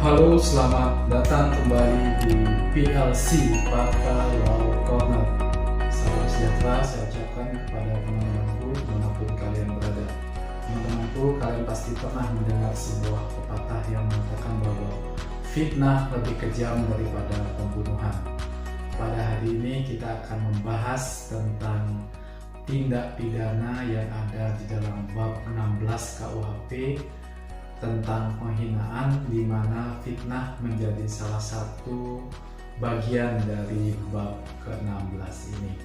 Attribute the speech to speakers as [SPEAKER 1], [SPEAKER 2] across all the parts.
[SPEAKER 1] Halo, selamat datang kembali di PLC Pakta Law Corner. Salam sejahtera saya ucapkan kepada teman-temanku dimanapun kalian berada. Teman-temanku, kalian pasti pernah mendengar sebuah pepatah yang mengatakan bahwa fitnah lebih kejam daripada pembunuhan. Pada hari ini kita akan membahas tentang tindak pidana yang ada di dalam bab 16 KUHP tentang penghinaan, di mana fitnah menjadi salah satu bagian dari bab ke-16 ini.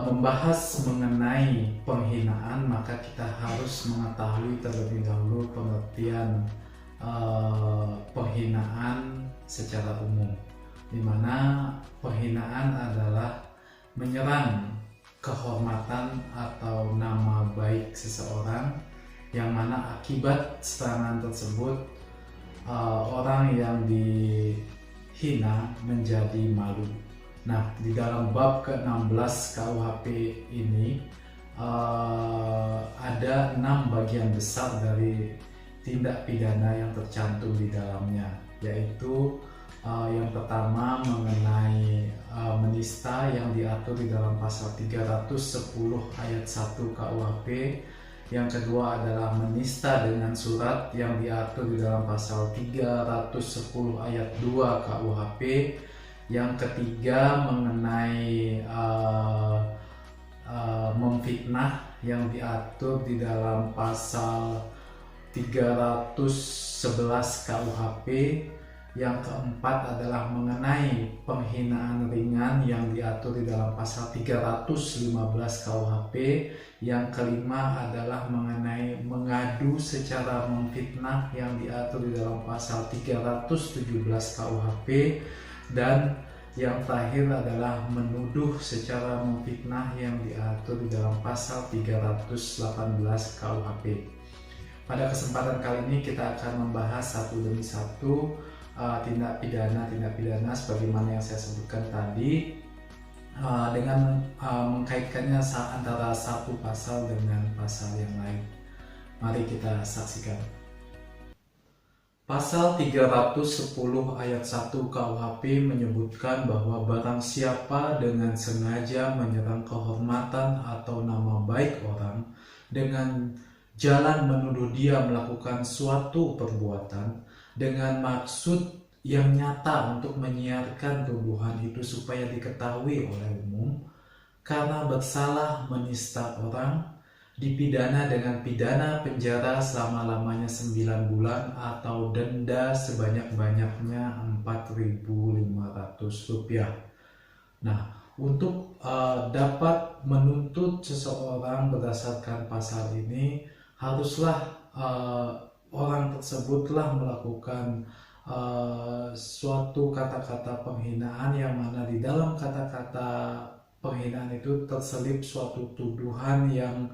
[SPEAKER 1] Membahas mengenai penghinaan, maka kita harus mengetahui terlebih dahulu pengertian penghinaan secara umum, di mana penghinaan adalah menyerang kehormatan atau nama baik seseorang, yang mana akibat serangan tersebut orang yang dihina menjadi malu. Nah, di dalam bab ke-16 KUHP ini ada 6 bagian besar dari tindak pidana yang tercantum di dalamnya, yaitu yang pertama mengenai menista yang diatur di dalam pasal 310 ayat 1 KUHP. Yang kedua adalah menista dengan surat yang diatur di dalam pasal 310 ayat 2 KUHP. Yang ketiga mengenai memfitnah yang diatur di dalam pasal 311 KUHP. Yang keempat adalah mengenai penghinaan ringan yang diatur di dalam pasal 315 KUHP. Yang kelima adalah mengenai mengadu secara memfitnah yang diatur di dalam pasal 317 KUHP. Dan yang terakhir adalah menuduh secara memfitnah yang diatur di dalam pasal 318 KUHP. Pada kesempatan kali ini kita akan membahas satu demi satu tindak pidana sebagaimana yang saya sebutkan tadi, dengan mengkaitkannya antara satu pasal dengan pasal yang lain. Mari kita saksikan. Pasal 310 ayat 1 KUHP menyebutkan bahwa barang siapa dengan sengaja menyerang kehormatan atau nama baik orang dengan jalan menuduh dia melakukan suatu perbuatan dengan maksud yang nyata untuk menyiarkan tuduhan itu supaya diketahui oleh umum, karena bersalah menista orang, dipidana dengan pidana penjara selama-lamanya 9 bulan atau denda sebanyak-banyaknya Rp4.500. Nah, untuk dapat menuntut seseorang berdasarkan pasal ini, haruslah orang tersebut telah melakukan suatu kata-kata penghinaan, yang mana di dalam kata-kata penghinaan itu terselip suatu tuduhan yang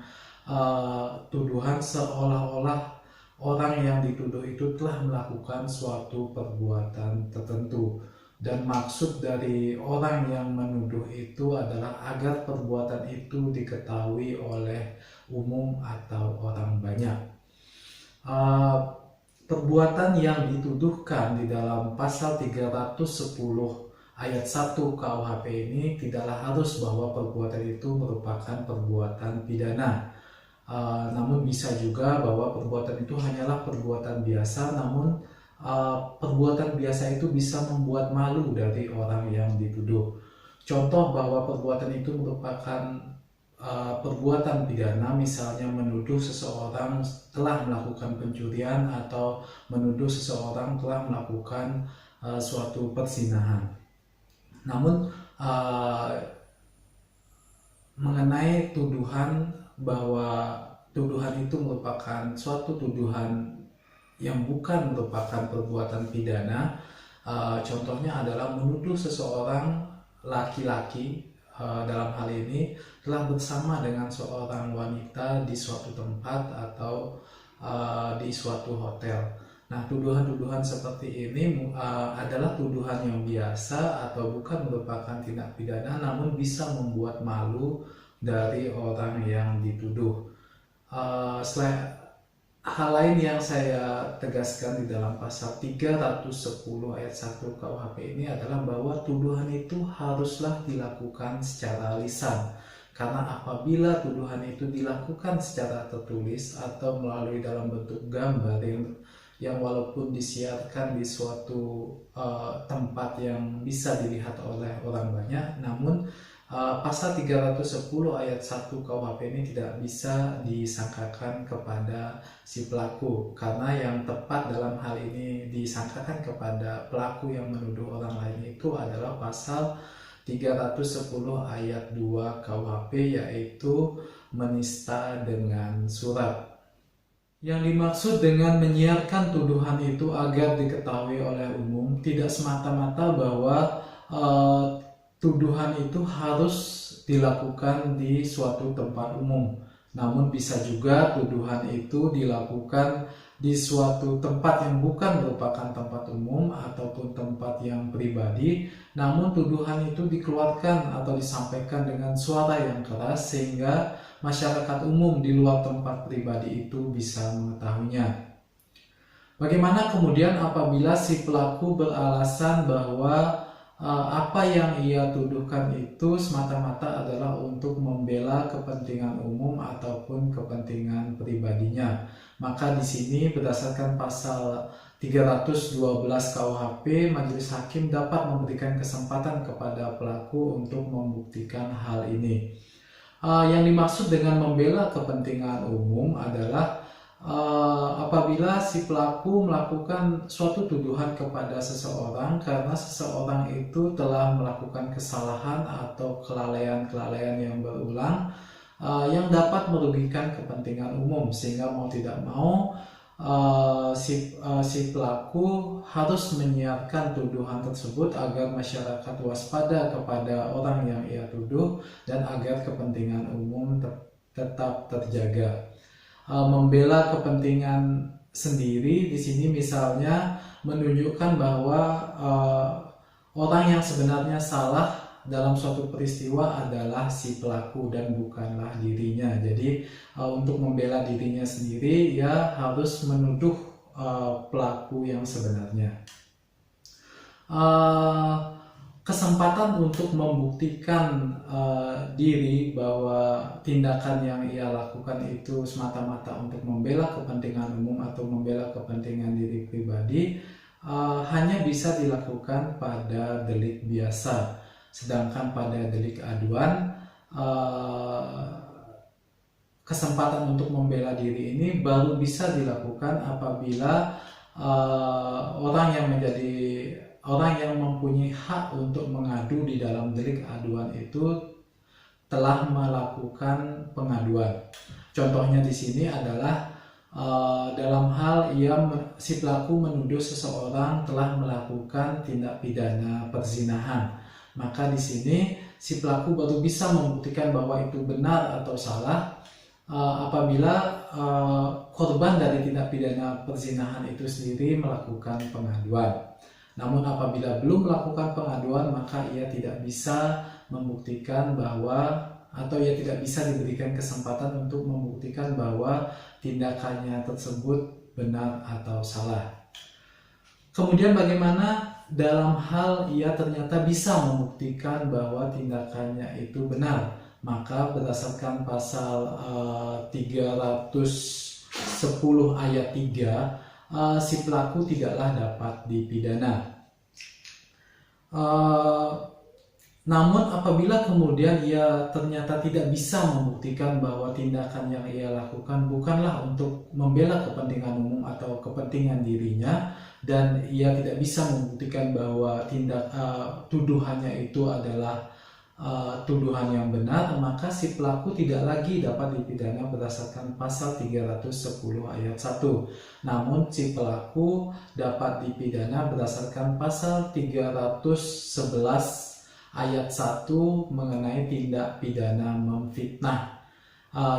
[SPEAKER 1] tuduhan seolah-olah orang yang dituduh itu telah melakukan suatu perbuatan tertentu, dan maksud dari orang yang menuduh itu adalah agar perbuatan itu diketahui oleh umum atau orang banyak. Perbuatan yang dituduhkan di dalam pasal 310 ayat 1 KUHP ini tidaklah harus bahwa perbuatan itu merupakan perbuatan pidana. Namun bisa juga bahwa perbuatan itu hanyalah perbuatan biasa, namun perbuatan biasa itu bisa membuat malu dari orang yang dituduh. Contoh bahwa perbuatan itu merupakan perbuatan pidana, misalnya menuduh seseorang telah melakukan pencurian atau menuduh seseorang telah melakukan suatu perzinahan. Namun mengenai tuduhan bahwa tuduhan itu merupakan suatu tuduhan yang bukan merupakan perbuatan pidana, contohnya adalah menuduh seseorang laki-laki dalam hal ini telah bersama dengan seorang wanita di suatu tempat atau di suatu hotel. Nah, tuduhan-tuduhan seperti ini adalah tuduhan yang biasa atau bukan merupakan tindak pidana, namun bisa membuat malu dari orang yang dituduh. hal lain yang saya tegaskan di dalam pasal 310 ayat 1 KUHP ini adalah bahwa tuduhan itu haruslah dilakukan secara lisan. Karena apabila tuduhan itu dilakukan secara tertulis atau melalui dalam bentuk gambar yang walaupun disiarkan di suatu tempat yang bisa dilihat oleh orang banyak, namun pasal 310 ayat 1 KUHP ini tidak bisa disangkakan kepada si pelaku, karena yang tepat dalam hal ini disangkakan kepada pelaku yang menuduh orang lain itu adalah pasal 310 ayat 2 KUHP, yaitu menista dengan surat. Yang dimaksud dengan menyiarkan tuduhan itu agar diketahui oleh umum tidak semata-mata bahwa tuduhan itu harus dilakukan di suatu tempat umum. Namun bisa juga tuduhan itu dilakukan di suatu tempat yang bukan merupakan tempat umum ataupun tempat yang pribadi, namun tuduhan itu dikeluarkan atau disampaikan dengan suara yang keras sehingga masyarakat umum di luar tempat pribadi itu bisa mengetahuinya. Bagaimana kemudian apabila si pelaku beralasan bahwa apa yang ia tuduhkan itu semata-mata adalah untuk membela kepentingan umum ataupun kepentingan pribadinya? Maka di sini berdasarkan pasal 312 KUHP, majelis hakim dapat memberikan kesempatan kepada pelaku untuk membuktikan hal ini. Yang dimaksud dengan membela kepentingan umum adalah apabila si pelaku melakukan suatu tuduhan kepada seseorang karena seseorang itu telah melakukan kesalahan atau kelalaian-kelalaian yang berulang yang dapat merugikan kepentingan umum, sehingga mau tidak mau si pelaku harus menyiarkan tuduhan tersebut agar masyarakat waspada kepada orang yang ia tuduh dan agar kepentingan umum tetap terjaga. Membela kepentingan sendiri di sini misalnya menunjukkan bahwa orang yang sebenarnya salah dalam suatu peristiwa adalah si pelaku dan bukanlah dirinya. Jadi untuk membela dirinya sendiri, ia harus menuduh pelaku yang sebenarnya. Kesempatan untuk membuktikan diri bahwa tindakan yang ia lakukan itu semata-mata untuk membela kepentingan umum atau membela kepentingan diri pribadi hanya bisa dilakukan pada delik biasa. Sedangkan pada delik aduan, kesempatan untuk membela diri ini baru bisa dilakukan apabila orang yang mempunyai hak untuk mengadu di dalam delik aduan itu telah melakukan pengaduan. Contohnya di sini adalah dalam hal si pelaku menuduh seseorang telah melakukan tindak pidana perzinahan. Maka di sini si pelaku baru bisa membuktikan bahwa itu benar atau salah apabila korban dari tindak pidana perzinahan itu sendiri melakukan pengaduan. Namun apabila belum melakukan pengaduan, maka ia tidak bisa membuktikan bahwa, atau ia tidak bisa diberikan kesempatan untuk membuktikan bahwa tindakannya tersebut benar atau salah. Kemudian bagaimana dalam hal ia ternyata bisa membuktikan bahwa tindakannya itu benar? Maka berdasarkan pasal 310 ayat 3, si pelaku tidaklah dapat dipidana. Namun apabila kemudian ia ternyata tidak bisa membuktikan bahwa tindakan yang ia lakukan bukanlah untuk membela kepentingan umum atau kepentingan dirinya, dan ia tidak bisa membuktikan bahwa tuduhannya itu adalah tuduhan yang benar, maka si pelaku tidak lagi dapat dipidana berdasarkan pasal 310 ayat 1. Namun si pelaku dapat dipidana berdasarkan pasal 311 ayat 1 mengenai tindak pidana memfitnah.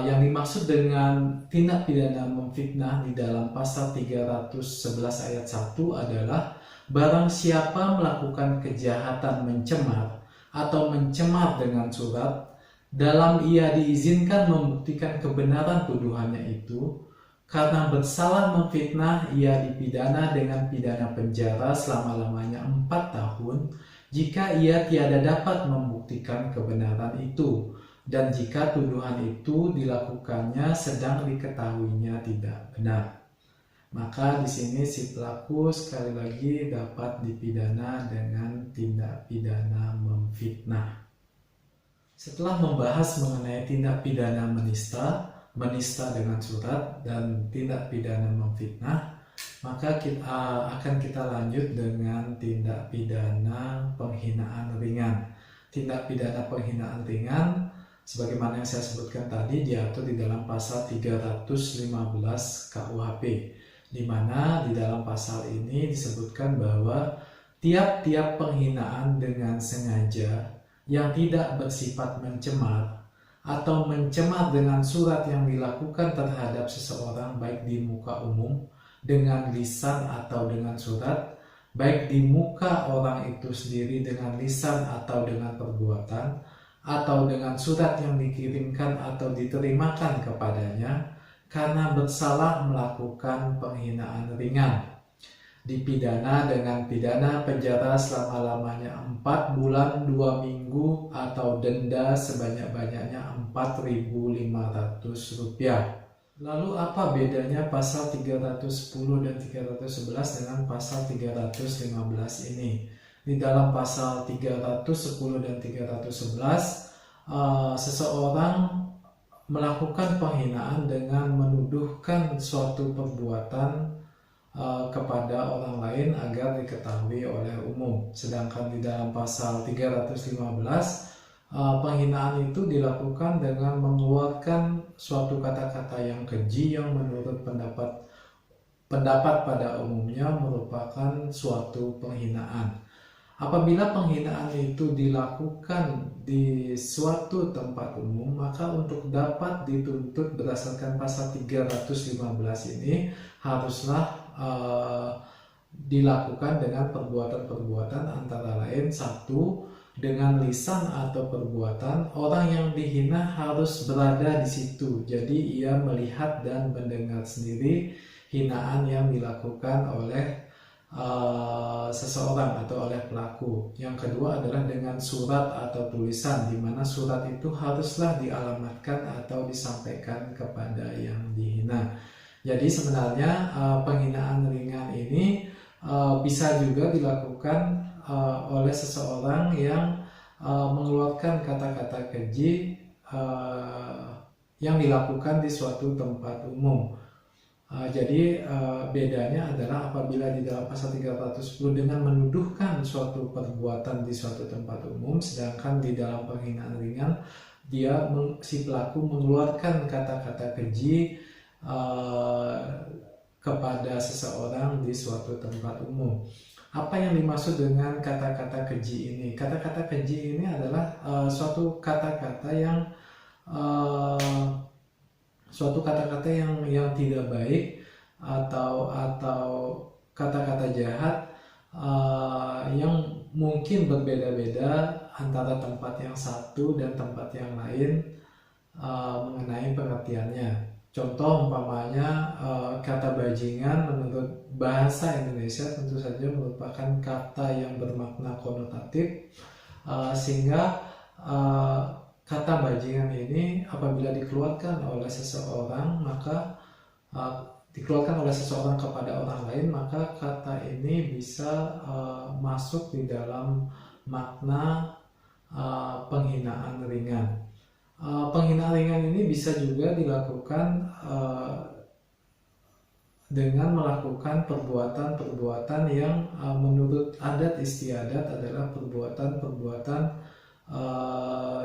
[SPEAKER 1] Yang dimaksud dengan tindak pidana memfitnah di dalam pasal 311 ayat 1 adalah barang siapa melakukan kejahatan mencemar atau mencemar dengan surat dalam ia diizinkan membuktikan kebenaran tuduhannya itu, Karena bersalah memfitnah, ia dipidana dengan pidana penjara selama-lamanya 4 tahun jika ia tiada dapat membuktikan kebenaran itu, dan jika tuduhan itu dilakukannya sedang diketahuinya tidak benar. Maka di sini si pelaku sekali lagi dapat dipidana dengan tindak pidana memfitnah. Setelah membahas mengenai tindak pidana menista dengan surat, dan tindak pidana memfitnah, maka akan kita lanjut dengan tindak pidana penghinaan ringan. Tindak pidana penghinaan ringan, sebagaimana yang saya sebutkan tadi, diatur di dalam pasal 315 KUHP, di mana di dalam pasal ini disebutkan bahwa tiap-tiap penghinaan dengan sengaja yang tidak bersifat mencemar atau mencemar dengan surat yang dilakukan terhadap seseorang baik di muka umum, dengan lisan atau dengan surat, baik di muka orang itu sendiri dengan lisan atau dengan perbuatan, atau dengan surat yang dikirimkan atau diterimakan kepadanya, karena bersalah melakukan penghinaan ringan, dipidana dengan pidana penjara selama-lamanya 4 bulan 2 minggu atau denda sebanyak-banyaknya Rp4.500. Lalu apa bedanya pasal 310 dan 311 dengan pasal 315 ini? Di dalam pasal 310 dan 311, seseorang melakukan penghinaan dengan menuduhkan suatu perbuatan kepada orang lain agar diketahui oleh umum. Sedangkan di dalam pasal 315, penghinaan itu dilakukan dengan mengeluarkan suatu kata-kata yang keji yang menurut pendapat pada umumnya merupakan suatu penghinaan. Apabila penghinaan itu dilakukan di suatu tempat umum, maka untuk dapat dituntut berdasarkan pasal 315 ini haruslah dilakukan dengan perbuatan-perbuatan antara lain: 1, dengan lisan atau perbuatan. Orang yang dihina harus berada di situ, jadi ia melihat dan mendengar sendiri hinaan yang dilakukan oleh seseorang atau oleh pelaku. Yang kedua adalah dengan surat atau tulisan, di mana surat itu haruslah dialamatkan atau disampaikan kepada yang dihina. Jadi sebenarnya penghinaan ringan ini bisa juga dilakukan oleh seseorang yang mengeluarkan kata-kata keji yang dilakukan di suatu tempat umum. Jadi bedanya adalah apabila di dalam pasal 310 dengan menuduhkan suatu perbuatan di suatu tempat umum, sedangkan di dalam penghinaan ringan si pelaku mengeluarkan kata-kata keji kepada seseorang di suatu tempat umum. Apa yang dimaksud dengan kata-kata keji ini? Kata-kata keji ini adalah suatu kata-kata yang tidak baik atau kata-kata jahat yang mungkin berbeda-beda antara tempat yang satu dan tempat yang lain mengenai pengertiannya. Contoh umpamanya kata bajingan menurut bahasa Indonesia tentu saja merupakan kata yang bermakna konotatif, sehingga kata bajingan ini apabila dikeluarkan oleh seseorang, maka dikeluarkan oleh seseorang kepada orang lain, maka kata ini bisa masuk di dalam makna penghinaan ringan. Penghinaan ringan ini bisa juga dilakukan dengan melakukan perbuatan-perbuatan yang menurut adat istiadat adalah perbuatan-perbuatan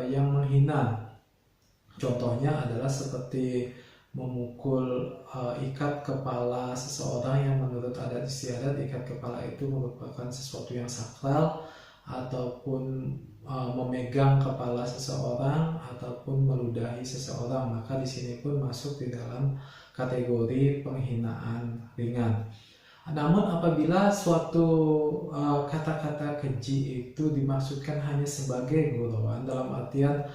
[SPEAKER 1] yang menghina. Contohnya adalah seperti memukul, ikat kepala seseorang yang menurut adat istiadat ikat kepala itu merupakan sesuatu yang sakral, ataupun memegang kepala seseorang ataupun meludahi seseorang, maka di sini pun masuk di dalam kategori penghinaan ringan. Namun apabila suatu kata-kata keji itu dimaksudkan hanya sebagai gurauan, dalam artian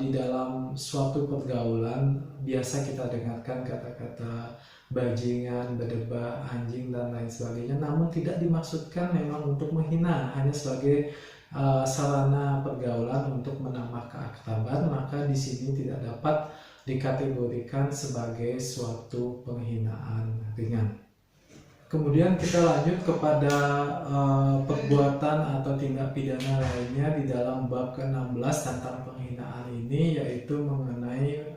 [SPEAKER 1] di dalam suatu pergaulan biasa kita dengarkan kata-kata bajingan, berdebah, anjing dan lain sebagainya, namun tidak dimaksudkan memang untuk menghina, hanya sebagai sarana pergaulan untuk menambah keakraban, maka di sini tidak dapat dikategorikan sebagai suatu penghinaan ringan. Kemudian kita lanjut kepada perbuatan atau tindak pidana lainnya di dalam bab ke-16 tentang penghinaan ini, yaitu mengenai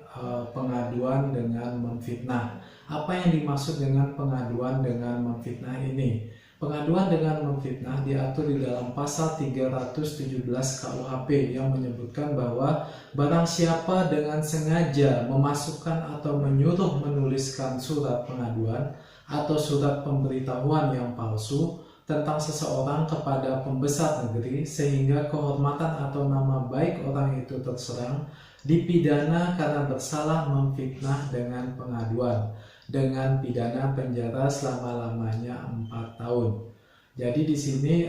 [SPEAKER 1] pengaduan dengan memfitnah. Apa yang dimaksud dengan pengaduan dengan memfitnah ini? Pengaduan dengan memfitnah diatur di dalam pasal 317 KUHP yang menyebutkan bahwa barang siapa dengan sengaja memasukkan atau menyuruh menuliskan surat pengaduan atau surat pemberitahuan yang palsu tentang seseorang kepada pembesar negeri sehingga kehormatan atau nama baik orang itu terserang, dipidana karena bersalah memfitnah dengan pengaduan dengan pidana penjara selama-lamanya 4 tahun. Jadi di sini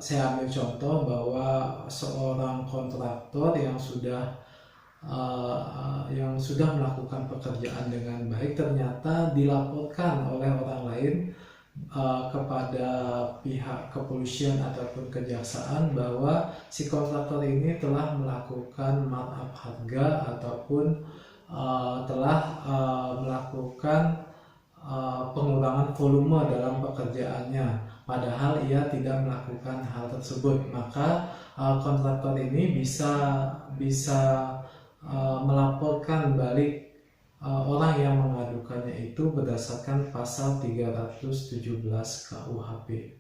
[SPEAKER 1] saya ambil contoh bahwa seorang kontraktor yang sudah melakukan pekerjaan dengan baik ternyata dilaporkan oleh orang lain kepada pihak kepolisian ataupun kejaksaan bahwa si kontraktor ini telah melakukan markup harga ataupun telah melakukan pengurangan volume dalam pekerjaannya, padahal ia tidak melakukan hal tersebut. Maka kontraktor ini bisa melaporkan balik orang yang mengadukannya itu berdasarkan pasal 317 KUHP.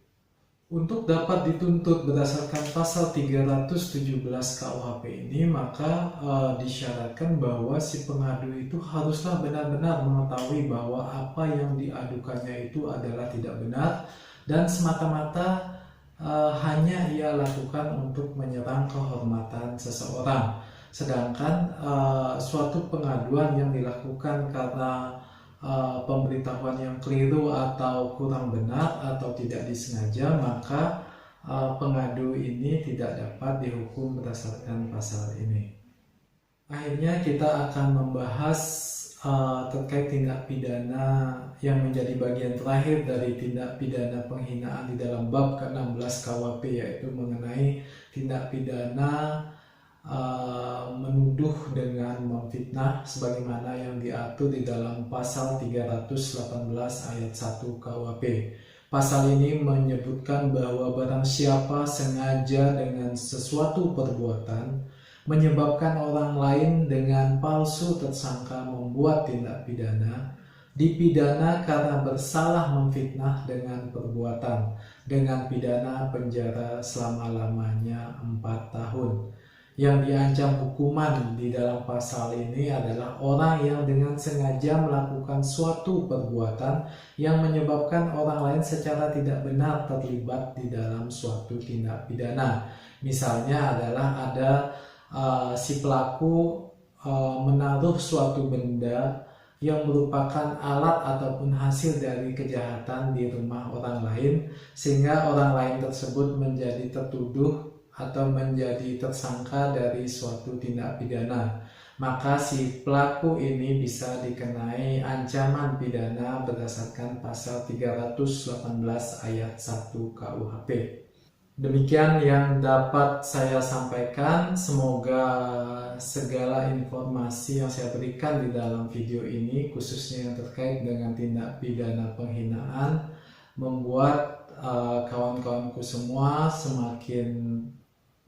[SPEAKER 1] Untuk dapat dituntut berdasarkan pasal 317 KUHP ini, maka disyaratkan bahwa si pengadu itu haruslah benar-benar mengetahui bahwa apa yang diadukannya itu adalah tidak benar dan semata-mata hanya ia lakukan untuk menyerang kehormatan seseorang. Sedangkan suatu pengaduan yang dilakukan karena pemberitahuan yang keliru atau kurang benar atau tidak disengaja, maka pengadu ini tidak dapat dihukum berdasarkan pasal ini. Akhirnya kita akan membahas terkait tindak pidana yang menjadi bagian terakhir dari tindak pidana penghinaan di dalam bab ke-16 KUHP, yaitu mengenai tindak pidana menuduh dengan memfitnah sebagaimana yang diatur di dalam pasal 318 ayat 1 KUHP. Pasal ini menyebutkan bahwa barang siapa sengaja dengan sesuatu perbuatan menyebabkan orang lain dengan palsu tersangka membuat tindak pidana, dipidana karena bersalah memfitnah dengan perbuatan dengan pidana penjara selama-lamanya 4 tahun. Yang diancam hukuman di dalam pasal ini adalah orang yang dengan sengaja melakukan suatu perbuatan yang menyebabkan orang lain secara tidak benar terlibat di dalam suatu tindak pidana. Misalnya adalah ada si pelaku menaruh suatu benda yang merupakan alat ataupun hasil dari kejahatan di rumah orang lain, sehingga orang lain tersebut menjadi tertuduh atau menjadi tersangka dari suatu tindak pidana. Maka si pelaku ini bisa dikenai ancaman pidana berdasarkan pasal 318 ayat 1 KUHP. Demikian yang dapat saya sampaikan. Semoga segala informasi yang saya berikan di dalam video ini, khususnya yang terkait dengan tindak pidana penghinaan, membuat kawan-kawanku semua semakin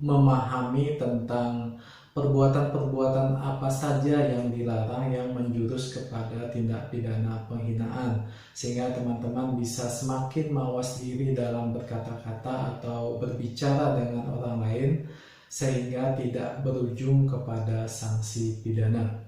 [SPEAKER 1] memahami tentang perbuatan-perbuatan apa saja yang dilarang yang menjurus kepada tindak pidana penghinaan, sehingga teman-teman bisa semakin mawas diri dalam berkata-kata atau berbicara dengan orang lain sehingga tidak berujung kepada sanksi pidana.